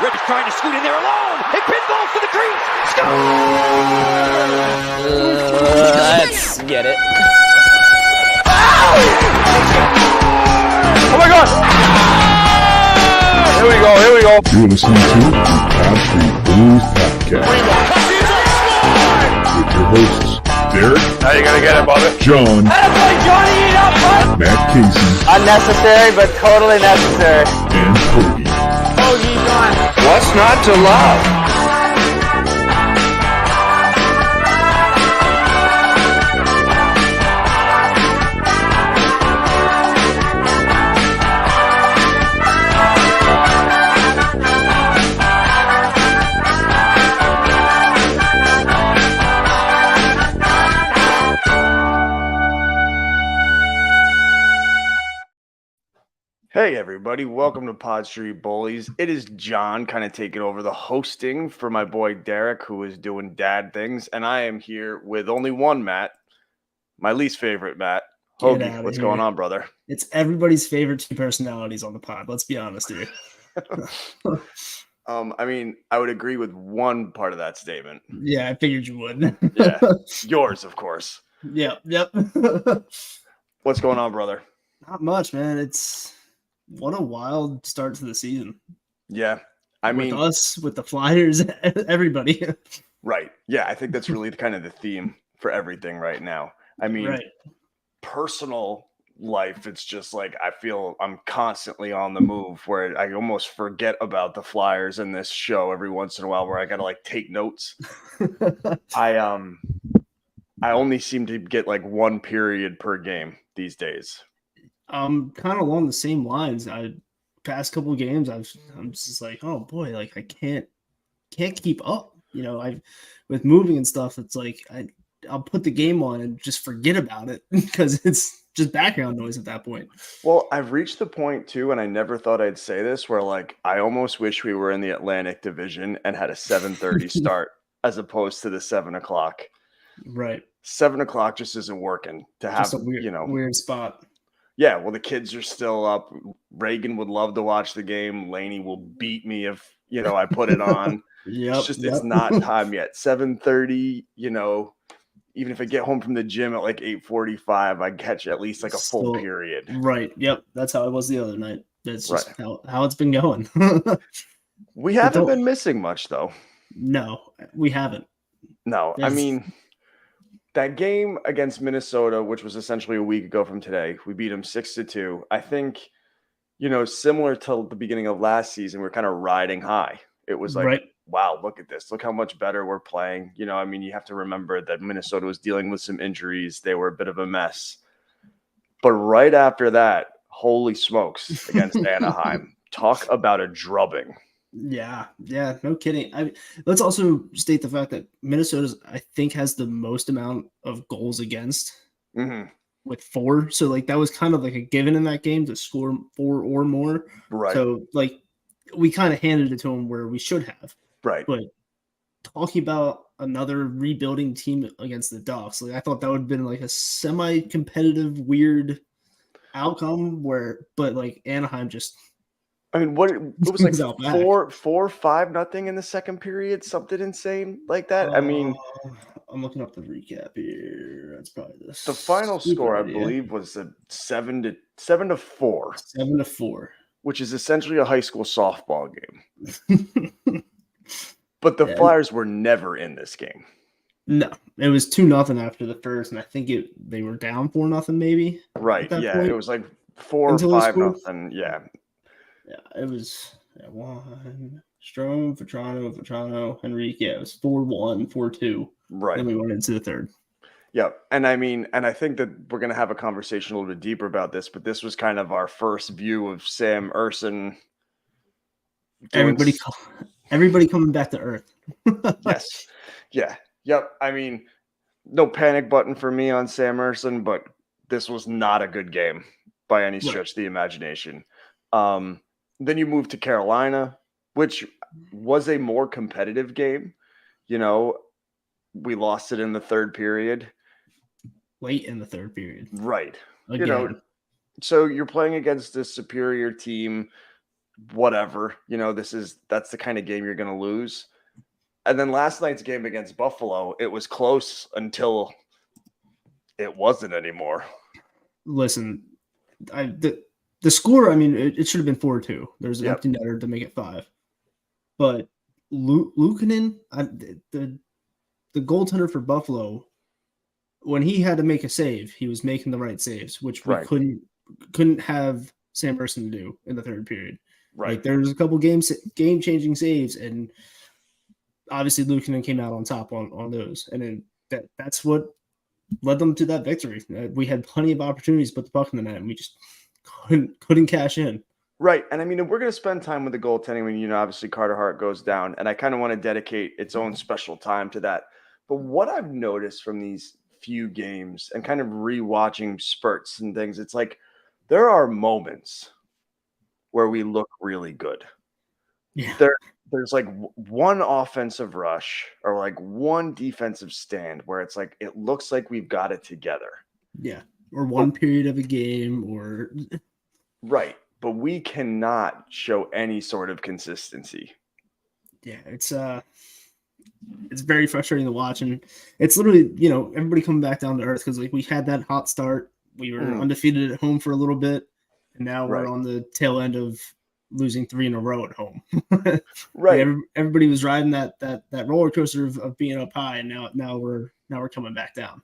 Ribby's trying to scoot in there alone. It pinballs to the crease. Score! Let's get it. Oh my God! Here we go. You're listening to the Pod Street Bullies podcast with your hosts, Derek. How you gonna get it, Bubba? John. Matt Casey. Unnecessary, but totally necessary. And Cody. What's not to love? Hey everybody, welcome to Pod Street Bullies. It is John kind of taking over the hosting for my boy Derek, who is doing dad things, and I am here with only one Matt, my least favorite Matt. Hoagie, what's going on, brother? It's everybody's favorite two personalities on the pod. Let's be honest here. I mean, I would agree with one part of that statement. Yeah, I figured you would. Yeah, yours, of course. Yep. What's going on, brother? Not much, man. What a wild start to the season. Yeah, I mean, with us, with the Flyers, everybody. Right. Yeah, I think that's really kind of the theme for everything right now. I mean, personal life, it's just like I feel I'm constantly on the move where I almost forget about the Flyers in this show every once in a while where I got to like take notes. I only seem to get like one period per game these days. Kind of along the same lines. Past couple of games, I'm just like, oh boy, like I can't keep up. You know, with moving and stuff, it's like I'll put the game on and just forget about it because it's just background noise at that point. Well, I've reached the point too, and I never thought I'd say this, where like I almost wish we were in the Atlantic Division and had a 7:30 start as opposed to the 7 o'clock. Right. 7 o'clock just isn't working to have, just a weird spot. Yeah, well, the kids are still up. Reagan would love to watch the game. Laney will beat me if, I put it on. It's not time yet. 7:30, even if I get home from the gym at like 8:45, I catch at least like a full period. Right. Yep. That's how it was the other night. That's just how it's been going. We haven't been missing much, though. No, we haven't. No, I mean, that game against Minnesota, which was essentially a week ago from today, we beat them 6-2. I think, similar to the beginning of last season, we're kind of riding high. It was like, wow, look at this. Look how much better we're playing. You have to remember that Minnesota was dealing with some injuries. They were a bit of a mess. But right after that, holy smokes, against Anaheim. Talk about a drubbing. Yeah, no kidding. Let's also state the fact that Minnesota, I think, has the most amount of goals against with 4. So, like, that was kind of like a given in that game to score 4 or more. Right. So, like, we kind of handed it to them where we should have. Right. But talking about another rebuilding team against the Ducks, like, I thought that would have been like a semi-competitive, weird outcome but like Anaheim just. I mean, it was like 4-5-0 in the second period, something insane like that. I mean, I'm looking up the recap here. That's probably the final score, I believe, was a 7-4. 7-4, which is essentially a high school softball game. But the Flyers were never in this game. No, it was 2-0 after the first, and I think they were down 4-0 maybe. Right. Yeah, point. It was like 4 or 5-0. Yeah. Yeah, it was 1 Strome, Vetrano, Henrique. Yeah, it was 4-1, 4-2. Right. Then we went into the third. Yeah, and I think that we're going to have a conversation a little bit deeper about this, but this was kind of our first view of Sam Ersson. Everybody coming back to earth. Yes. Yeah. Yep. I mean, no panic button for me on Sam Ersson, but this was not a good game by any stretch of the imagination. Then you move to Carolina, which was a more competitive game. We lost it in the third period. Late in the third period. Right. Again. So you're playing against a superior team. whatever, that's the kind of game you're going to lose. And then last night's game against Buffalo, it was close until it wasn't anymore. Listen, the score, I mean, it should have been 4-2. There's an Yep. empty netter to make it 5. But Luukkonen, the goaltender for Buffalo, when he had to make a save, he was making the right saves, which we Right. couldn't have Sam Ersson do in the third period. Right. Like there was a couple game-changing saves, and obviously Luukkonen came out on top on those, and then that's what led them to that victory. We had plenty of opportunities to put the puck in the net, and we just couldn't cash in. Right. And I mean, we're going to spend time with the goaltending when, obviously Carter Hart goes down. And I kind of want to dedicate its own special time to that. But what I've noticed from these few games and kind of rewatching spurts and things, it's like there are moments where we look really good. Yeah. There's like one offensive rush or like one defensive stand where it's like it looks like we've got it together. Yeah. Or one period of a game or right. But we cannot show any sort of consistency. Yeah, it's very frustrating to watch, and it's literally, everybody coming back down to earth because like we had that hot start, we were undefeated at home for a little bit, and now we're on the tail end of losing 3 in a row at home. Right. Like everybody was riding that roller coaster of being up high, and now we're coming back down.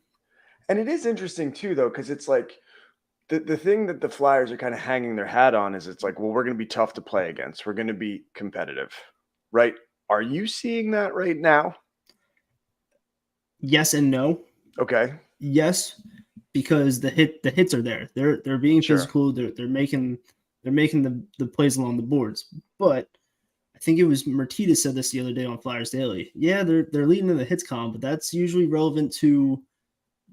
And it is interesting too, though, because it's like the thing that the Flyers are kind of hanging their hat on is it's like, well, we're going to be tough to play against. We're going to be competitive, right? Are you seeing that right now? Yes and no. Okay. Yes, because the hits are there. They're being physical. They're making the plays along the boards. But I think it was Martinez said this the other day on Flyers Daily. Yeah, they're leading in the hits column, but that's usually relevant to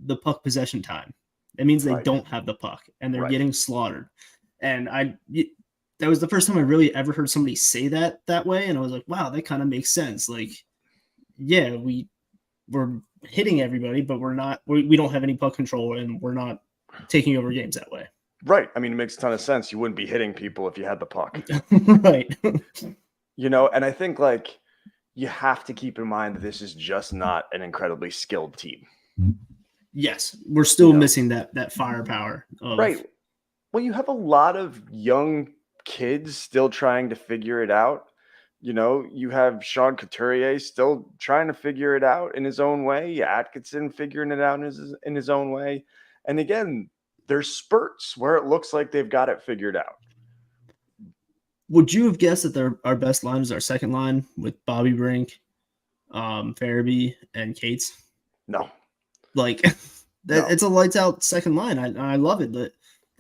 the puck possession time. It means they don't have the puck and they're getting slaughtered. And that was the first time I really ever heard somebody say that way. And I was like, wow, that kind of makes sense. Like, yeah, we're hitting everybody, but we don't have any puck control and we're not taking over games that way. Right. I mean, it makes a ton of sense. You wouldn't be hitting people if you had the puck. Right. And I think like you have to keep in mind that this is just not an incredibly skilled team. Yes, we're still missing that firepower. Right. Well, you have a lot of young kids still trying to figure it out. You have Sean Couturier still trying to figure it out in his own way. Atkinson figuring it out in his own way. And again, there's spurts where it looks like they've got it figured out. Would you have guessed that our best line is our second line with Bobby Brink, Farabee, and Cates? No. Like it's a lights out second line. I love it. The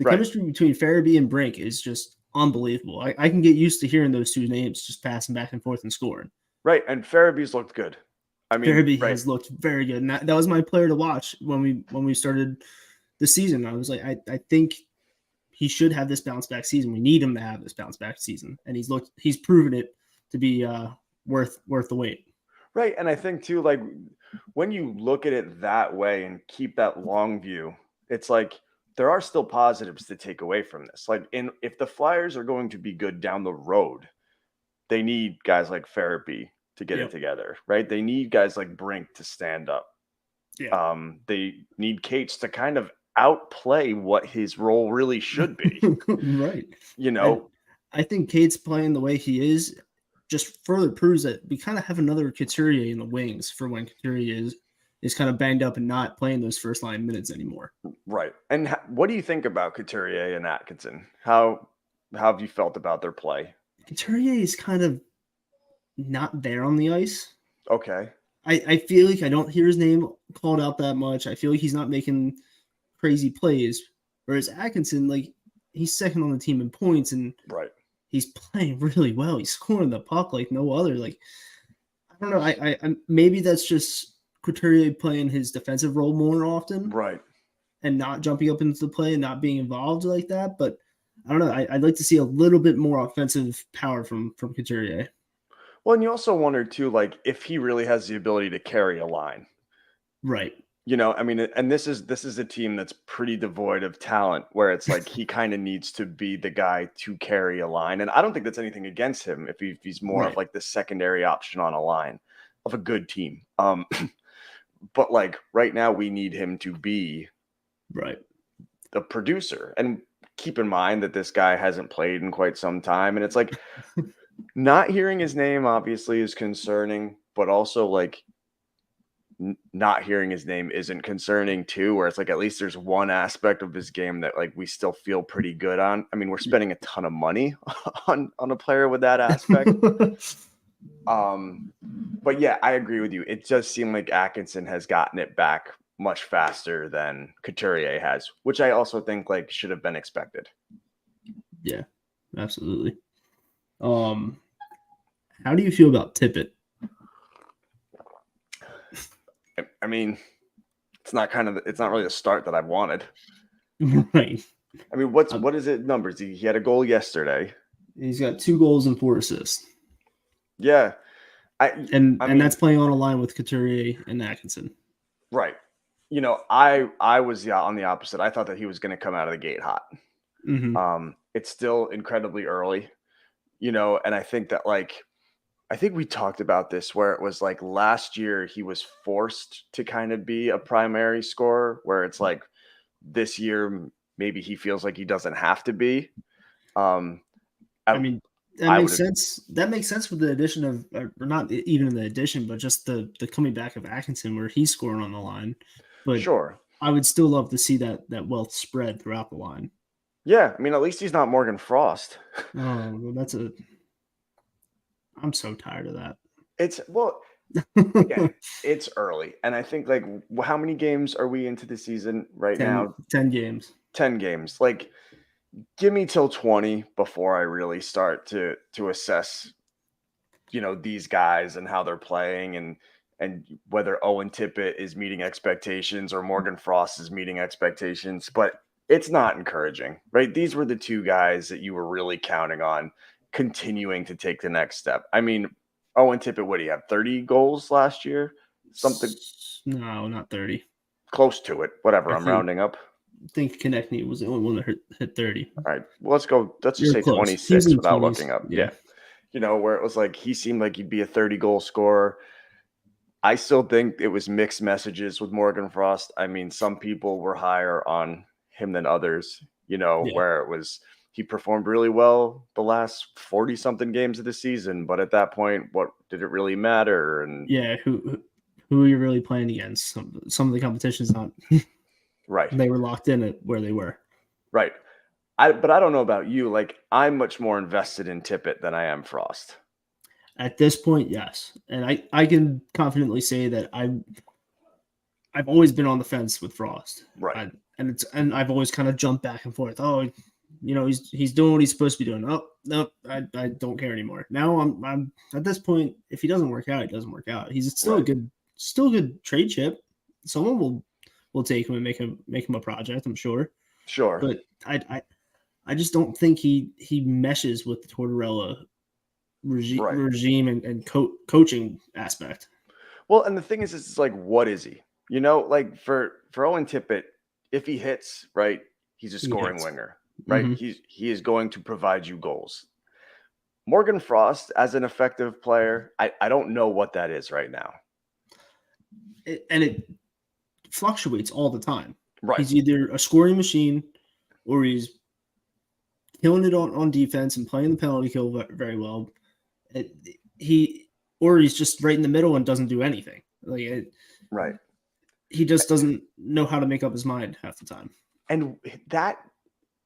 chemistry between Farabee and Brink is just unbelievable. I can get used to hearing those two names just passing back and forth and scoring. Right. And Farabee's looked good. I mean, Farabee has looked very good. And that was my player to watch when we started the season. I was like, I think he should have this bounce back season. We need him to have this bounce back season. And he's proven it to be worth the wait. Right. And I think too, like when you look at it that way and keep that long view, it's like there are still positives to take away from this. Like if the Flyers are going to be good down the road, they need guys like Farabee to get it together, right? They need guys like Brink to stand up. Yeah. They need Cates to kind of outplay what his role really should be. Right. And I think Cates playing the way he is just further proves that we kind of have another Couturier in the wings for when Couturier is kind of banged up and not playing those first line minutes anymore. Right. And what do you think about Couturier and Atkinson? How have you felt about their play? Couturier is kind of not there on the ice. Okay. I feel like I don't hear his name called out that much. I feel like he's not making crazy plays. Whereas Atkinson, like, he's second on the team in points and he's playing really well. He's scoring the puck like no other. Like, I don't know. I maybe that's just Couturier playing his defensive role more often. Right. And not jumping up into the play and not being involved like that. But I don't know. I'd like to see a little bit more offensive power from Couturier. Well, and you also wonder too, like if he really has the ability to carry a line. Right. I mean, and this is a team that's pretty devoid of talent, where it's like he kind of needs to be the guy to carry a line. And I don't think that's anything against him if he's more of Right. like the secondary option on a line of a good team. But like right now, we need him to be Right. the producer. And keep in mind that this guy hasn't played in quite some time. And it's like not hearing his name obviously is concerning, but also like not hearing his name isn't concerning too, where it's like at least there's one aspect of his game that like we still feel pretty good on. I mean, we're spending a ton of money on a player with that aspect. But yeah, I agree with you. It does seem like Atkinson has gotten it back much faster than Couturier has, which I also think like should have been expected. Yeah, absolutely. How do you feel about Tippett? I mean, it's not really the start that I've wanted. Right. I mean, what is it numbers? He had a goal yesterday. He's got 2 goals and 4 assists. Yeah. And that's playing on a line with Couturier and Atkinson. Right. I was on the opposite. I thought that he was going to come out of the gate hot. Mm-hmm. It's still incredibly early, and I think that I think we talked about this where it was like last year he was forced to kind of be a primary scorer, where it's like this year maybe he feels like he doesn't have to be. I mean, that makes sense. That makes sense with the addition of, or not even the addition, but just the coming back of Atkinson, where he's scoring on the line. But sure, I would still love to see that wealth spread throughout the line. Yeah, I mean, at least he's not Morgan Frost. Oh, well, I'm so tired of that. Again, it's early, and I think like how many games are we into the season right now? 10 games. 10 games. Like, give me till 20 before I really start to assess, these guys and how they're playing and whether Owen Tippett is meeting expectations or Morgan Frost is meeting expectations. But it's not encouraging, right? These were the two guys that you were really counting on continuing to take the next step. I mean, Owen Tippett, what do you have? 30 goals last year? Something? No, not 30. Close to it. Whatever. I'm rounding up. I think Konechny was the only one that hit 30. All right. Well, let's go. Let's just say close. 26 without 20s. looking up. Yeah. Where it was like he seemed like he'd be a 30-goal scorer. I still think it was mixed messages with Morgan Frost. I mean, some people were higher on him than others, where it was he performed really well the last 40-something games of the season. But at that point, what did it really matter? And yeah, who are you really playing against? Some of the competition's not right. They were locked in at where they were. Right. But I don't know about you. Like, I'm much more invested in Tippett than I am Frost. At this point, yes. And I can confidently say that I've always been on the fence with Frost. Right. And I've always kind of jumped back and forth. Oh, he's doing what he's supposed to be doing. Oh, no, I don't care anymore. Now I'm at this point, if he doesn't work out, he doesn't work out. He's still right. a good trade chip. Someone will take him and make him a project, I'm sure. Sure. But I just don't think he meshes with the Tortorella regime and coaching aspect. Well, and the thing is, it's like, what is he? Like for Owen Tippett, if he hits, right, he's a scoring winger, right? Mm-hmm. He is going to provide you goals. Morgan Frost, as an effective player, I don't know what that is right now. It fluctuates all the time. Right. He's either a scoring machine or he's killing it on defense and playing the penalty kill very well. He's just right in the middle and doesn't do anything. Right. He just doesn't know how to make up his mind half the time. And that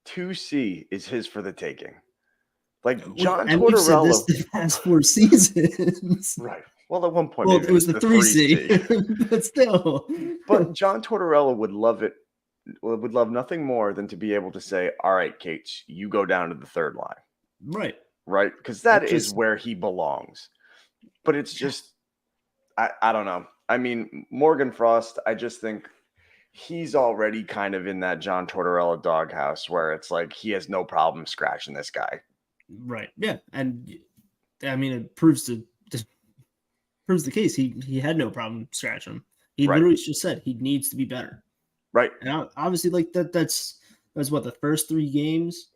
2C is his for the taking. Like John Tortorella. We've said this the past 4 seasons. Right. Well, at one point, it was the 3C, but still. But John Tortorella would love it. Would love nothing more than to be able to say, all right, Kate, you go down to the third line. Right. Right. Because that is where he belongs. But it's just, I don't know. I mean, Morgan Frost, I just think he's already kind of in that John Tortorella doghouse where it's like he has no problem scratching this guy. Right. Yeah. And I mean, it proves the case. He had no problem scratching him. He Right. literally just said he needs to be better. Right. And obviously, like that's what, the first 3 games,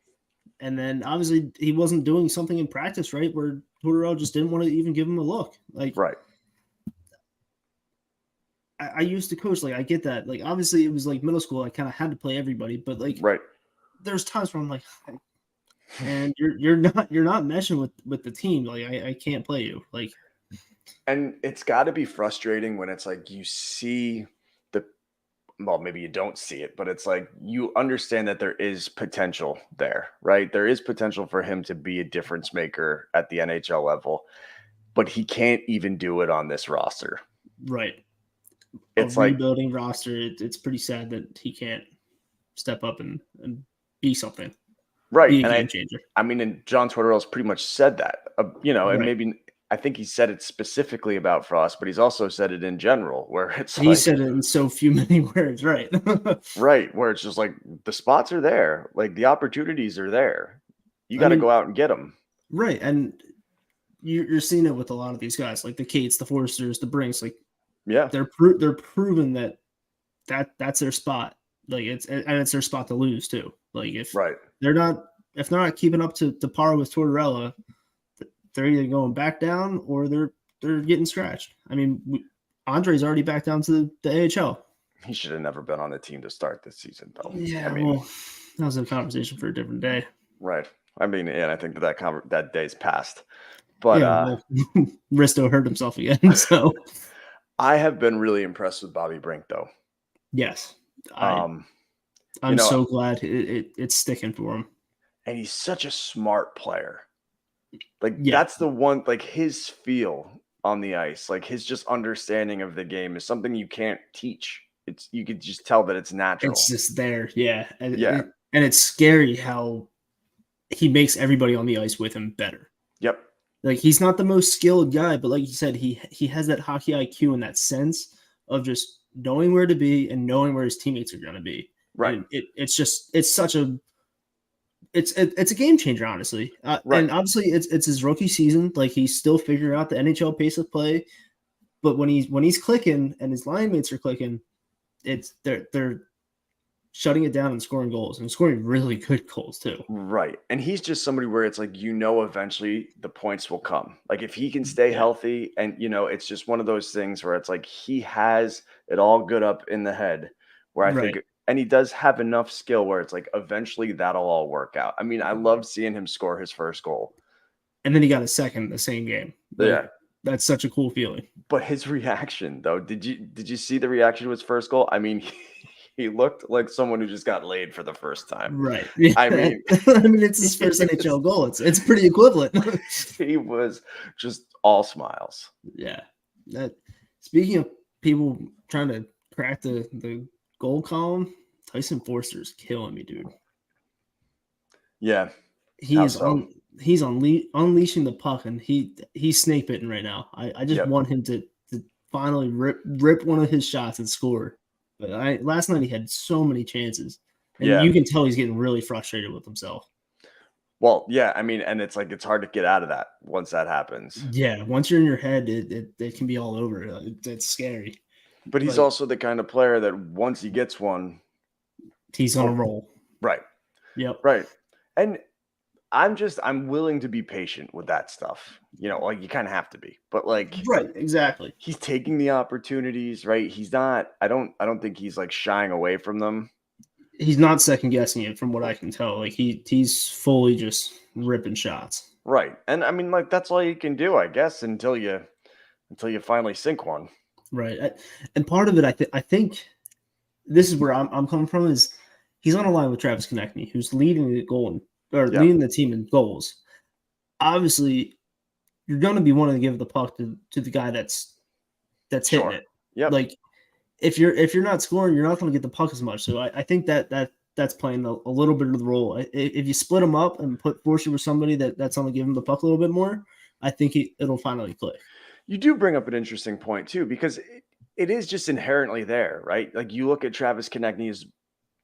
and then obviously he wasn't doing something in practice, right? Where Tortorella just didn't want to even give him a look. Like, Right. I used to coach, like I get that. Like, obviously it was like middle school, I kind of had to play everybody, but like Right. there's times where I'm like, and you're not meshing with the team. Like I can't play you. Like, And it's got to be frustrating when it's like you see well, maybe you don't see it, but it's like you understand that there is potential there, right? There is potential for him to be a difference maker at the NHL level, but he can't even do it on this roster. right. It's A like rebuilding roster. It's pretty sad that he can't step up and be something. right. Be a And game changer. I mean, and John Tortorella's pretty much said that, and Right. maybe I think he said it specifically about Frost, but he's also said it in general, where it's He like, said it in so few many words, right? right, where it's just like the spots are there, like the opportunities are there. You I got to mean, go out and get them. right. And you're seeing it with a lot of these guys, like the Cates, the Forsters, the Brinks. Like, Yeah, they're proven that's their spot. Like, it's their spot to lose too. Like, if right. they're not keeping up to par with Tortorella, they're either going back down or they're getting scratched. I mean, Andre's already back down to the AHL. He should have never been on the team to start this season, though. Yeah, I mean, well, that was a conversation for a different day. right. I mean, and I think that day's passed. But well, Risto hurt himself again. So I have been really impressed with Bobby Brink, though. yes, Um, I'm so glad it's sticking for him. And he's such a smart player. Like, Yeah. that's the one, like his feel on the ice, like his just understanding of the game is something you can't teach. You could just tell that it's natural. It's just there. Yeah. And, Yeah. and it's scary how he makes everybody on the ice with him better. Yep. Like, he's not the most skilled guy, but like you said, he has that hockey IQ and that sense of just knowing where to be and knowing where his teammates are going to be. Right. And it's a game changer, honestly. Right. And obviously it's his rookie season. Like, he's still figuring out the NHL pace of play, but when he's clicking and his line mates are clicking, they're shutting it down and scoring goals, and scoring really good goals too. Right. And he's just somebody where it's like, eventually the points will come. Like, if he can stay healthy, and it's just one of those things where it's like he has it all good up in the head, where I think, and he does have enough skill where it's like eventually that'll all work out. I mean, I loved seeing him score his first goal. And then he got a second the same game. Yeah. That's such a cool feeling. But his reaction, though, did you see the reaction to his first goal? I mean, he looked like someone who just got laid for the first time. Right. I mean, it's his first NHL goal. It's pretty equivalent. He was just all smiles. Yeah. Speaking of people trying to crack the goal column, Tyson Forster's killing me, dude. Yeah. He's unleashing the puck, and he's snake bitten right now. I just want him to finally rip one of his shots and score. But last night he had so many chances, and you can tell he's getting really frustrated with himself. Well, yeah, I mean, and it's like it's hard to get out of that once that happens. Yeah, once you're in your head, it can be all over. It's scary. But he's also the kind of player that once he gets one, he's on a roll. Right. Yep. Right. And I'm willing to be patient with that stuff. Like, you kind of have to be. But like, right, exactly. He's taking the opportunities, right? He's not, I don't think he's like shying away from them. He's not second guessing it, from what I can tell. Like, he's fully just ripping shots. Right. And I mean, like, that's all you can do, I guess, until you finally sink one. Right. And part of it, I think this is where I'm coming from, is he's on a line with Travis Konechny, who's leading leading the team in goals. Obviously, you're going to be wanting to give the puck to the guy that's hitting it. Yeah. Like, if you're not scoring, you're not going to get the puck as much. So I think that's playing a little bit of the role. If you split them up and put Forster with somebody that's going to give him the puck a little bit more, I think it'll finally click. You do bring up an interesting point too, because it is just inherently there, right? Like, you look at Travis Konechny is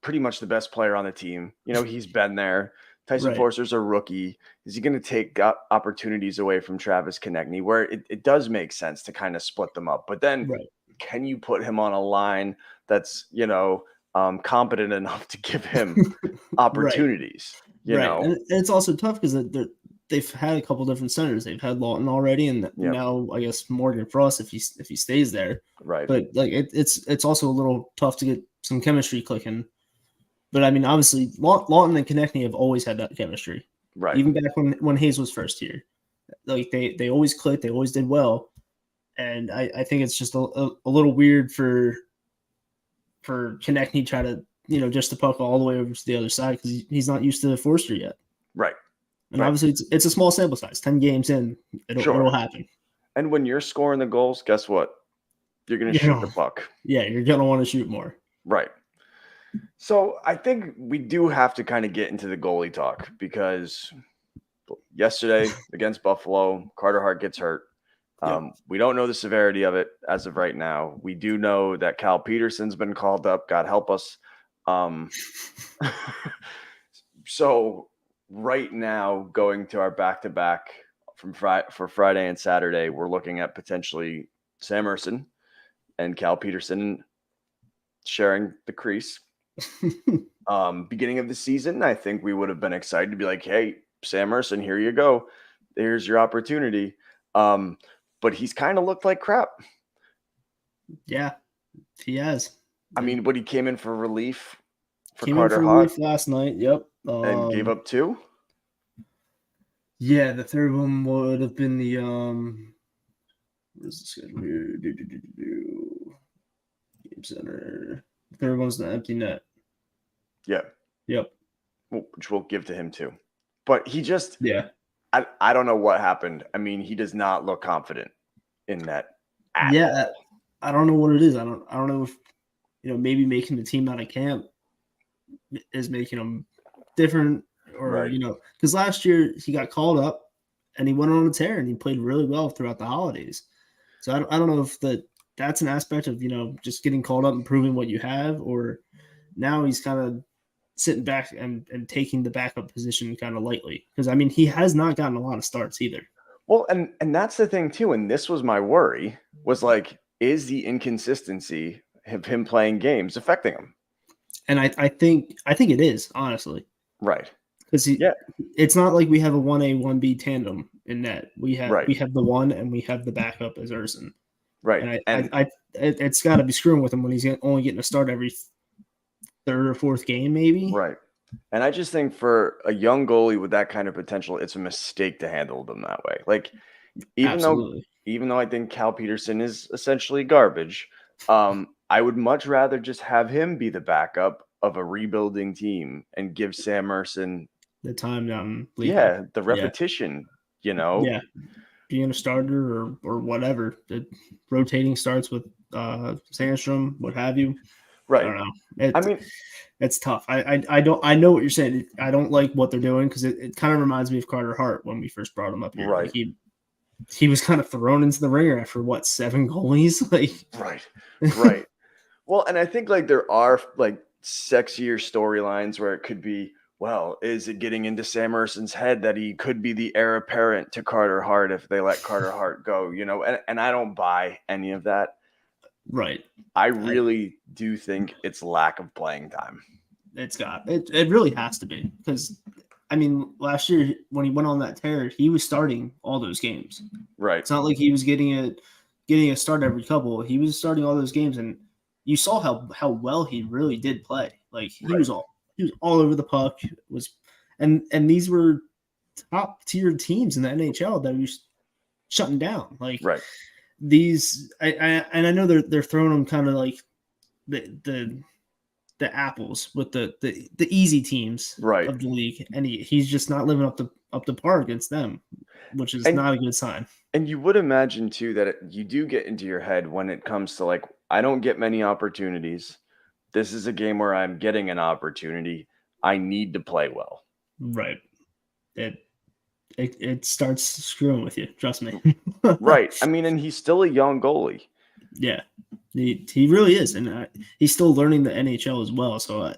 pretty much the best player on the team. He's been there. Tyson Forster's a rookie. Is he going to take opportunities away from Travis Konechny, where it does make sense to kind of split them up? But then can you put him on a line that's, competent enough to give him opportunities, you know? And it's also tough because they've had a couple different centers. They've had Lawton already, and now I guess Morgan Frost if he stays there. Right. But like it's also a little tough to get some chemistry clicking. But I mean, obviously, Lawton and Konechny have always had that chemistry. Right. Even back when Hayes was first here, like they always clicked. They always did well. And I think it's just a little weird for Konechny try to, just to puck all the way over to the other side because he's not used to Forster yet. Right. And obviously it's a small sample size. 10 games in, it'll happen. And when you're scoring the goals, guess what? You're going to shoot the puck. Yeah, you're going to want to shoot more. Right. So I think we do have to kind of get into the goalie talk because yesterday against Buffalo, Carter Hart gets hurt. We don't know the severity of it as of right now. We do know that Cal Peterson's been called up. God help us. So right now, going to our back-to-back for Friday and Saturday, we're looking at potentially Sam Ersson and Cal Peterson sharing the crease. Beginning of the season, I think we would have been excited to be like, hey, Sam Ersson, here you go. Here's your opportunity. But he's kind of looked like crap. Yeah, he has. I mean, but he came in for relief for came Carter in for Hart relief last night. Yep. And gave up 2. Yeah, the third one would have been the where's the schedule here? Game center. The third one's the empty net. Yeah. Yep. Which we'll give to him too. But he just I don't know what happened. I mean, he does not look confident in that. Yeah, I don't know what it is. I don't know if maybe making the team out of camp is making him different, or because last year he got called up and he went on a tear and he played really well throughout the holidays. So I don't know if that's an aspect of just getting called up and proving what you have, or now he's kind of sitting back and taking the backup position kind of lightly. Because, I mean, he has not gotten a lot of starts either. Well, and that's the thing, too. And this was my worry, was like, is the inconsistency of him playing games affecting him? And I think it is, honestly. Right. Because it's not like we have a 1A, 1B tandem in net. We have the one and we have the backup as Ersson. Right. And it's got to be screwing with him when he's only getting a start every third or fourth game, maybe. Right. And I just think for a young goalie with that kind of potential, it's a mistake to handle them that way. Like, even though I think Cal Peterson is essentially garbage, I would much rather just have him be the backup of a rebuilding team and give Sam Ersson the time down. The repetition, Yeah. Being a starter or whatever. The rotating starts with Sandstrom, what have you. Right. I don't know. It's tough. I know what you're saying. I don't like what they're doing because it kind of reminds me of Carter Hart when we first brought him up here. Right. Like he was kind of thrown into the ringer after 7 goalies. Right. Well, and I think there are sexier storylines where it could be, well, is it getting into Sam Ersson's head that he could be the heir apparent to Carter Hart if they let Carter Hart go? And I don't buy any of that. Right. I really do think it's lack of playing time. It really has to be because, I mean, last year when he went on that tear, he was starting all those games. Right. It's not like he was getting a start every couple. He was starting all those games, and you saw how well he really did play. He was all over the puck. And these were top tier teams in the NHL that he was shutting down. Right. These I know they're throwing them kind of like the apples with the easy teams of the league, and he's just not living up to par against them, which is not a good sign. And you would imagine too that you do get into your head when it comes to I don't get many opportunities. This is a game where I'm getting an opportunity. I need to play well. Right. It starts screwing with you. Trust me. Right. I mean, and he's still a young goalie. Yeah, he really is, and he's still learning the NHL as well. So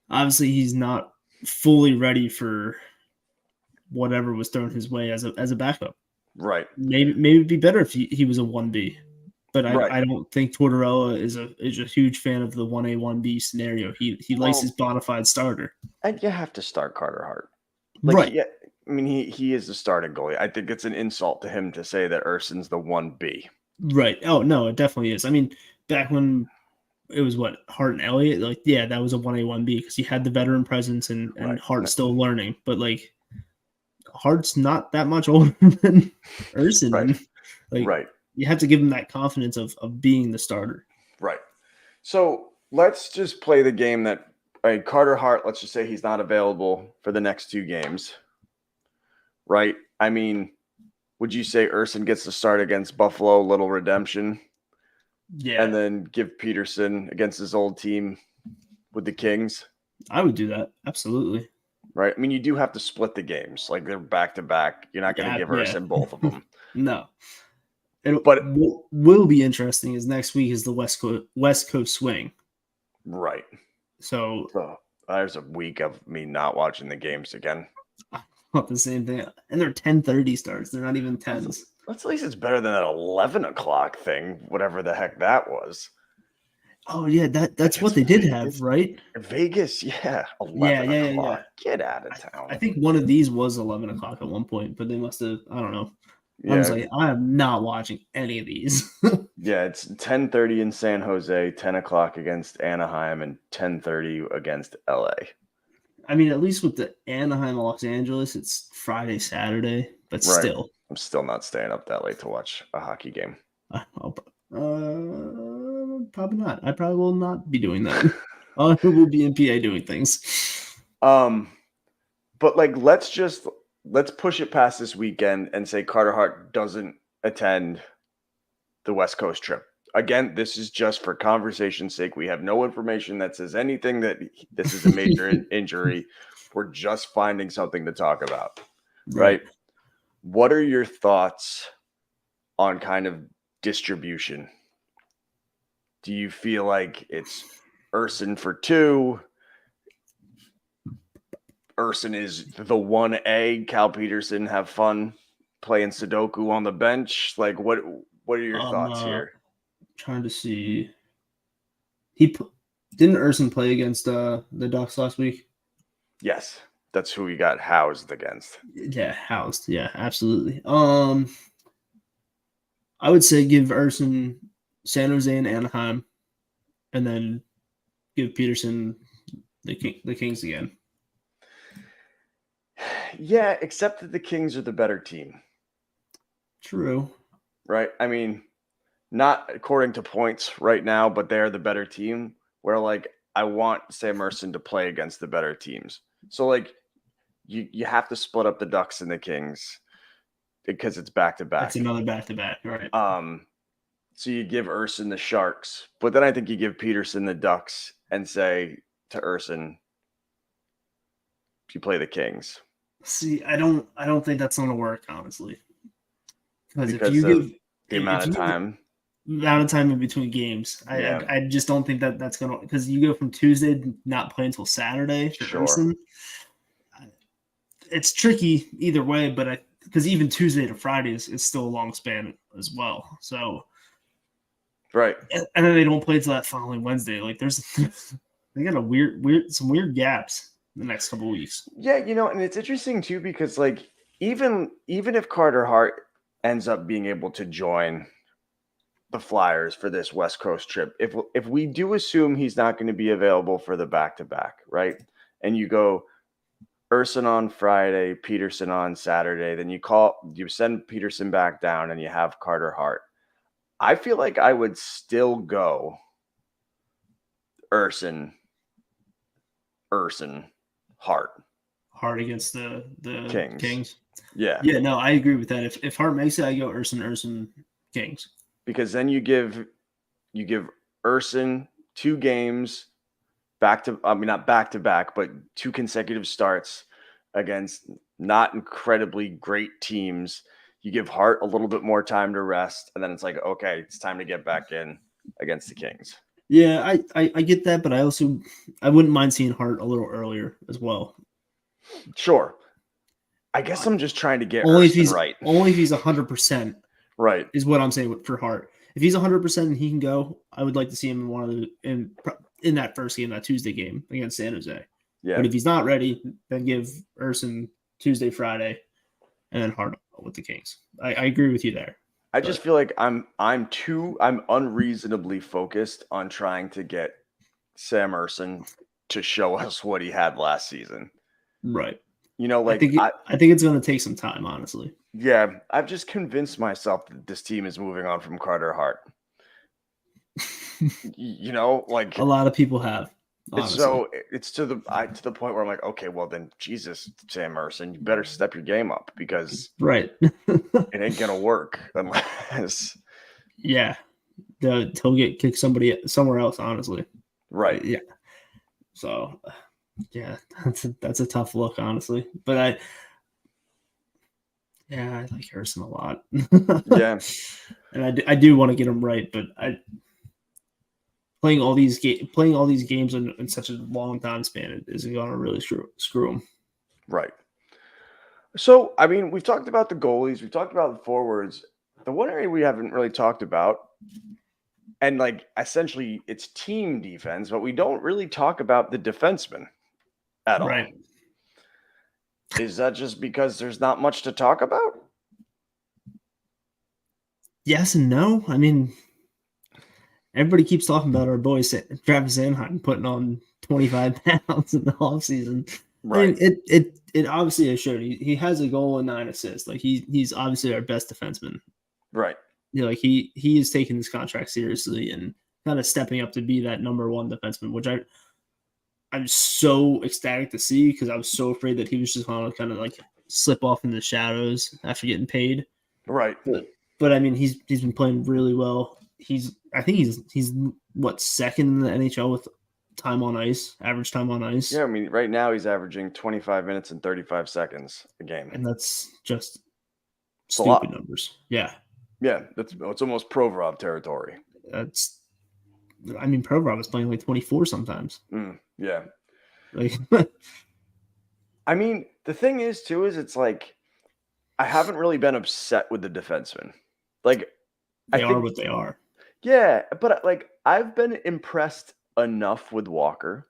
obviously, he's not fully ready for whatever was thrown his way as a backup. Right. Maybe it'd be better if he was a 1B, but Right. I don't think Tortorella is a huge fan of the 1A 1B scenario. He likes his bona fide starter. And you have to start Carter Hart. Right. Yeah, I mean, he is the starting goalie. I think it's an insult to him to say that Urson's the 1B. Right. Oh, no, it definitely is. I mean, back when it was Hart and Elliott, like, yeah, that was a 1A 1B because he had the veteran presence and Right. Hart's still learning. But like Hart's not that much older than Urson. Right. And, like, Right. you have to give him that confidence of being the starter. Right. So let's just play the game that Carter Hart, let's just say he's not available for the next 2 games. Right? I mean, would you say Urson gets to start against Buffalo, little redemption? Yeah. And then give Peterson against his old team with the Kings? I would do that. Absolutely. Right? I mean, you do have to split the games. Like, they're back-to-back. You're not going to give Urson both of them. No. But what will be interesting is next week is the West Coast swing. right. So There's a week of me not watching the games again. not the same thing. And they're 10:30 starts. They're not even 10s. At least it's better than that 11 o'clock thing, whatever the heck that was. Oh yeah, that's what they did have, right? Vegas, yeah. 11 o'clock. Get out of town. I think one of these was 11 o'clock at one point, but they must have, I don't know. I was like, I am not watching any of these. Yeah, it's 10:30 in San Jose, 10 o'clock against Anaheim, and 10:30 against LA. I mean, at least with the Anaheim Los Angeles, it's Friday, Saturday, but Right. still. I'm still not staying up that late to watch a hockey game. Probably not. I probably will not be doing that. I will be in PA doing things. But like, let's push it past this weekend and say Carter Hart doesn't attend the West Coast trip. Again, this is just for conversation's sake. We have no information that says anything that this is a major injury. We're just finding something to talk about, right? What are your thoughts on kind of distribution? Do you feel like it's Urson for 2? Urson is the 1A. Cal Peterson have fun playing Sudoku on the bench. Like, what are your thoughts here? Trying to see. Didn't Urson play against the Ducks last week? Yes, that's who he got housed against. Yeah, housed. Yeah, absolutely. I would say give Urson San Jose and Anaheim, and then give Peterson the Kings again. Yeah, except that the Kings are the better team. True. Right? I mean, not according to points right now, but they're the better team. Where, like, I want Sam Urson to play against the better teams. So, like, you have to split up the Ducks and the Kings because it's back-to-back. That's another back-to-back, right? So you give Urson the Sharks, but then I think you give Peterson the Ducks and say to Urson, you play the Kings. See, I don't think that's going to work, honestly. Because if Because you of give the amount of time. amount of time in between games, I just don't think that's going to, because you go from Tuesday to not play until Saturday for Sure. Urson. It's tricky either way, but because even Tuesday to Friday is still a long span as well. So, Right. and then they don't play until that following Wednesday. Like, they got some weird gaps in the next couple of weeks. Yeah, and it's interesting too because, like, even if Carter Hart ends up being able to join the Flyers for this West Coast trip, if we do assume he's not going to be available for the back-to-back, right? And you go Urson on Friday, Peterson on Saturday, then you send Peterson back down and you have Carter Hart. I feel like I would still go Urson, Hart. Hard against the Kings. Yeah. Yeah, no, I agree with that. If Hart makes it, I go Urson, Kings. Because then you give Urson 2 games not back to back, but 2 consecutive starts against not incredibly great teams. You give Hart a little bit more time to rest, and then it's like, okay, it's time to get back in against the Kings. Yeah, I get that, but I wouldn't mind seeing Hart a little earlier as well. Sure. I guess I'm just trying to get only Urson right. Only if he's 100%. Right. Is what I'm saying for Hart. if he's 100% and he can go, I would like to see him in one of the in that first game, that Tuesday game against San Jose. Yeah. But if he's not ready, then give Urson Tuesday, Friday, and then Hardaway with the Kings. I agree with you there. I just feel like I'm unreasonably focused on trying to get Sam Urson to show us what he had last season. Right. You know, like I think it's going to take some time, honestly. Yeah, I've just convinced myself that this team is moving on from Carter Hart. You know, like a lot of people have. Honestly. So it's to the point where I'm like, okay, well then, Jesus, Sam Merson, you better step your game up because right, it ain't gonna work unless he'll get kicked somewhere else. Honestly, right? Yeah. So, yeah, that's a tough look, honestly. But I like Harrison a lot. Yeah, and I do want to get him right, but playing all these games in such a long time span is going to really screw him. Right. So, I mean, we've talked about the goalies, we've talked about the forwards. The one area we haven't really talked about, and like essentially it's team defense, but we don't really talk about the defensemen at all. Right. Is that just because there's not much to talk about? Yes and no. I mean, everybody keeps talking about our boy Travis Sanheim putting on 25 pounds in the offseason. Right. I mean, it obviously has showed. He has a goal and 9 assists. Like he's obviously our best defenseman. Right. You know, like he is taking this contract seriously and kind of stepping up to be that number one defenseman, which I'm so ecstatic to see because I was so afraid that he was just going to kind of like slip off in the shadows after getting paid. Right. But I mean, he's been playing really well. I think he's what, second in the NHL with time on ice, average time on ice. Yeah, I mean, right now he's averaging 25 minutes and 35 seconds a game. And that's just stupid numbers. Yeah. Yeah, it's almost Provorov territory. Provorov is playing like 24 sometimes. Yeah. Like, I mean, the thing is too is it's like I haven't really been upset with the defensemen. Like they are what they are. Yeah, but like I've been impressed enough with Walker.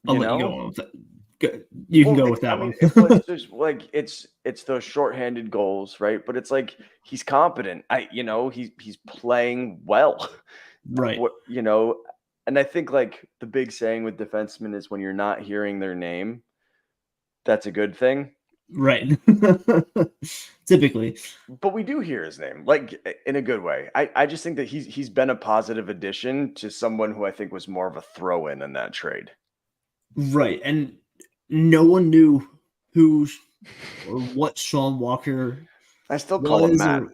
I'll let you go on with that. You can go with that one. It's those shorthanded goals, right? But it's like he's competent. He's playing well, right? And I think like the big saying with defensemen is when you're not hearing their name, that's a good thing, right? Typically, but we do hear his name, like in a good way. I just think that he's been a positive addition to someone who I think was more of a throw-in that trade, right? And no one knew who or what Sean Walker. I still call him Matt.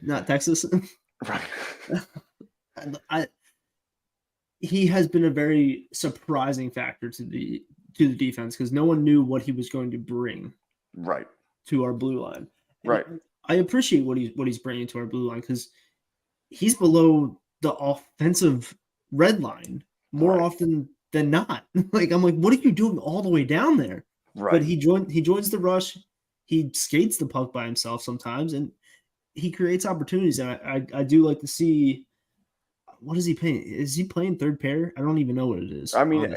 Not Texas. Right. He has been a very surprising factor to the defense because no one knew what he was going to bring. Right. To our blue line. Right. I appreciate what he's bringing to our blue line because he's below the offensive red line more often than not. Like I'm like, what are you doing all the way down there? Right. But he joins the rush. He skates the puck by himself sometimes, and he creates opportunities. And I do like to see what is he playing? Is he playing third pair? I don't even know what it is. I mean,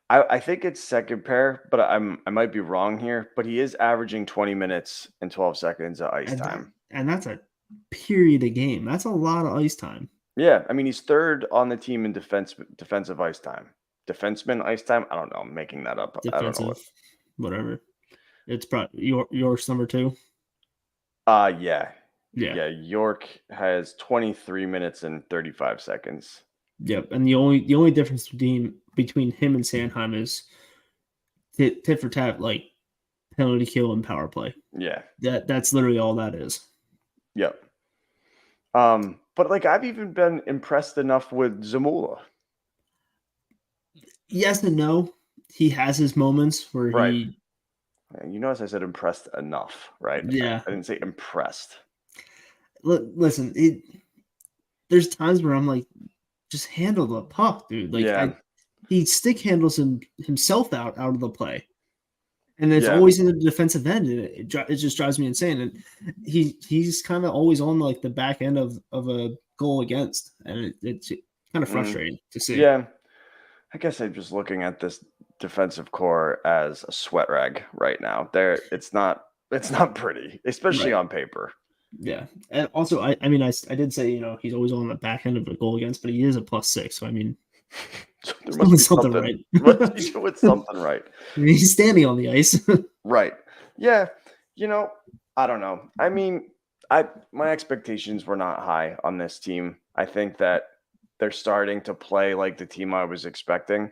I think it's second pair, but I might be wrong here. But he is averaging 20 minutes and 12 seconds of ice time, and that's a period a game. That's a lot of ice time. Yeah, I mean he's third on the team in defensive ice time. Defenseman ice time? I don't know. I'm making that up. Defensive, I don't know whatever. It's probably York's number 2. Yeah. York has 23 minutes and 35 seconds. Yep, and the only difference between him and Sanheim is tit for tat, like penalty kill and power play. Yeah, that's literally all that is. Yep. But like I've even been impressed enough with Zamula. Yes and no. He has his moments where he. You notice I said impressed enough, right? Yeah, I didn't say impressed. Listen, there's times where I'm like, just handle the puck, dude. Like he stick handles himself out of the play. And it's Yeah. always in the defensive end, and it just drives me insane. And he's kind of always on like the back end of a goal against, and it's kind of frustrating to see. Yeah. I guess I'm just looking at this defensive core as a sweat rag right now. It's not pretty, especially Right. on paper. Yeah, and also I did say he's always on the back end of a goal against, but he is a +6. So I mean, So there he's must doing be something something right. must be doing something right. I mean, he's standing on the ice. Right. Yeah. I don't know. I mean, my expectations were not high on this team. I think that they're starting to play like the team I was expecting.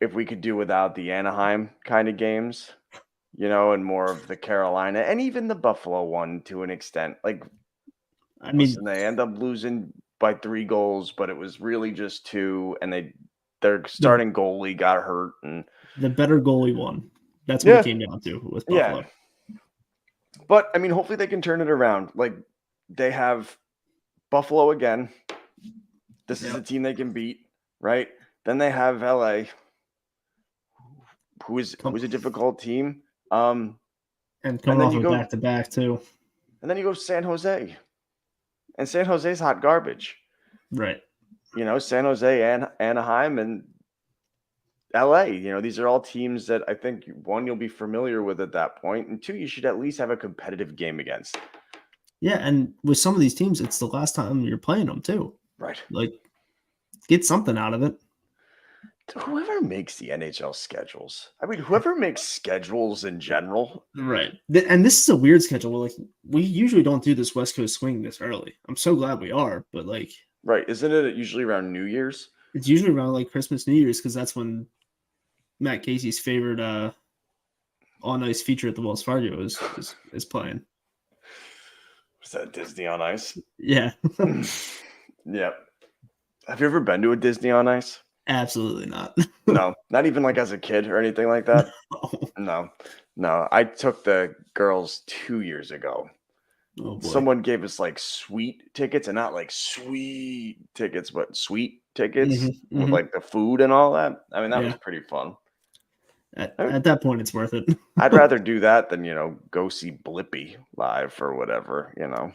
If we could do without the Anaheim kind of games, and more of the Carolina and even the Buffalo one to an extent. Like, I mean, listen, they end up losing by 3 goals, but it was really just 2, and their starting goalie got hurt, and the better goalie won. That's what it came down to with Buffalo. yeah. But I mean, hopefully they can turn it around. Like, they have Buffalo again. This is a team they can beat, right? Then they have LA, who is a difficult team. And coming off of back-to-back too. And then you go San Jose. And San Jose's hot garbage. Right. San Jose and Anaheim and LA. These are all teams that I think, 1, you'll be familiar with at that point, and 2, you should at least have a competitive game against. Yeah, and with some of these teams, it's the last time you're playing them too. Right. Like, get something out of it. Whoever makes the NHL schedules. I mean, whoever makes schedules in general. Right. And this is a weird schedule. Like, we usually don't do this West Coast swing this early. I'm so glad we are, but like. Right. Isn't it usually around New Year's? It's usually around like Christmas, New Year's, because that's when Matt Casey's favorite on ice feature at the Wells Fargo is playing. Was that Disney on Ice? Yeah. Yeah. Have you ever been to a Disney on Ice? Absolutely not. No, not even like as a kid or anything like that. No. I took the girls 2 years ago. Oh, boy. Someone gave us like sweet tickets, and not like sweet tickets, but sweet tickets with like the food and all that. I mean, that was pretty fun. At that point, it's worth it. I'd rather do that than, go see Blippi live or whatever, I don't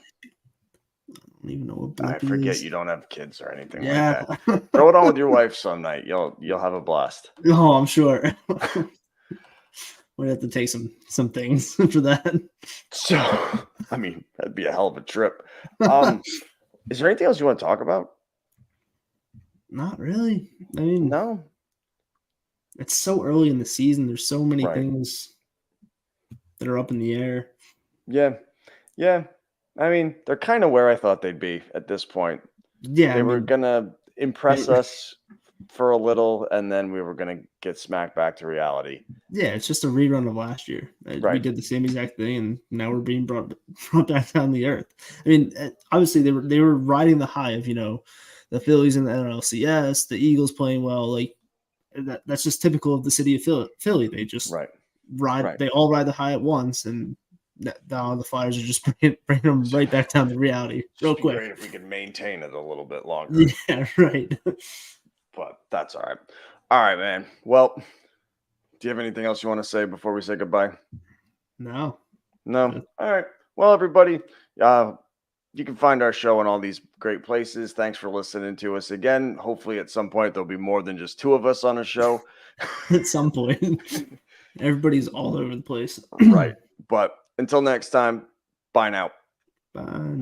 even know what Blippi I forget is. you don't have kids or anything Yeah. like that. Throw it on with your wife some night. You'll have a blast. Oh, I'm sure. We'd have to take some things for that. So, I mean, that'd be a hell of a trip. Is there anything else you want to talk about? Not really. I mean, No. It's so early in the season. There's so many Right. things that are up in the air. Yeah. I mean, they're kind of where I thought they'd be at this point. Yeah, They were going to impress us for a little, and then we were going to get smacked back to reality. Yeah, it's just a rerun of last year. We Right. did the same exact thing, and now we're being brought back down the earth. I mean, obviously they were riding the high of the Phillies in the NLCS, the Eagles playing well. Like that's just typical of the city of Philly. They just ride. Right. They all ride the high at once, and now the Flyers are just bringing them right back down to reality real It'd be quick. great if we could maintain it a little bit longer. Yeah, right. But that's all right. All right, man. Well, do you have anything else you want to say before we say goodbye? No. No. All right. Well, everybody, you can find our show in all these great places. Thanks for listening to us again. Hopefully at some point there'll be more than just 2 of us on a show. At some point. Everybody's all over the place. Right. But until next time, bye now. Bye.